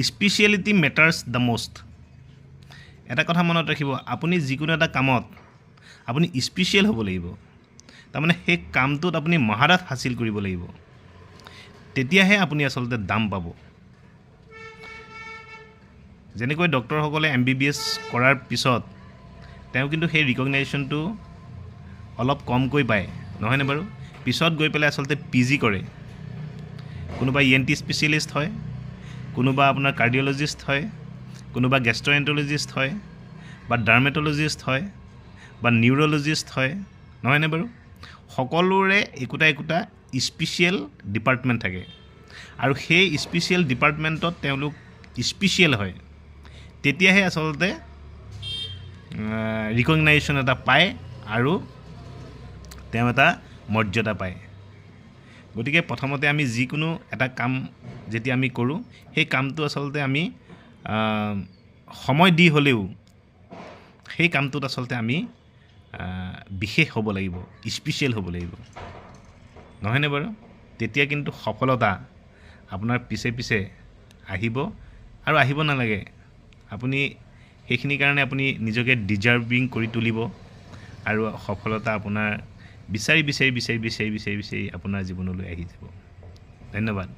Speciality matters the most. এটা কথা মনত ৰাখিব, আপুনি যিকোনো এটা কামত আপুনি স্পেচিয়েল হ'ব লাগিব। তাৰমানে সেই কামটোত আপুনি মহাৰথ হাচিল কৰিব লাগিব, তেতিয়াহে আপুনি আচলতে দাম পাব। যেনেকৈ ডক্টৰসকলে MBBS কৰাৰ পিছত তেওঁ কিন্তু সেই ৰিকগনাইজেশ্যনটো অলপ কমকৈ পায়, নহয়নে বাৰু? পিছত গৈ পেলাই আচলতে PG কৰে। কোনোবা ENT স্পেচিয়েলিষ্ট হয়, কোনোবা আপোনাৰ কাৰ্ডিঅ'লজিষ্ট হয়, কোনোবা গেষ্ট্ৰ'এণ্ট্ৰলজিষ্ট হয়, বা ডাৰ্মেট'লজিষ্ট হয়, বা নিউৰ'লজিষ্ট হয়, নহয়নে বাৰু? সকলোৰে একোটা একোটা স্পেচিয়েল ডিপাৰ্টমেণ্ট থাকে, আৰু সেই স্পেচিয়েল ডিপাৰ্টমেণ্টত তেওঁলোক স্পেচিয়েল হয়, তেতিয়াহে আচলতে ৰিকগনাইজেশ্যন এটা পায় আৰু তেওঁ এটা মৰ্যাদা পায়। গতিকে প্ৰথমতে আমি যিকোনো এটা কাম যেতিয়া আমি কৰোঁ, সেই কামটো আচলতে আমি সময় দি হ'লেও সেই কামটোত আচলতে আমি বিশেষ হ'ব লাগিব, স্পেচিয়েল হ'ব লাগিব, নহয়নে বাৰু? তেতিয়া কিন্তু সফলতা আপোনাৰ পিছে পিছে আহিব, আৰু আহিব নালাগে। আপুনি সেইখিনিৰ কাৰণে আপুনি নিজকে ডিজাৰ্ভিং কৰি তুলিব, আৰু সফলতা আপোনাৰ বিচাৰি আপোনাৰ জীৱনলৈ আহি যাব। ধন্যবাদ।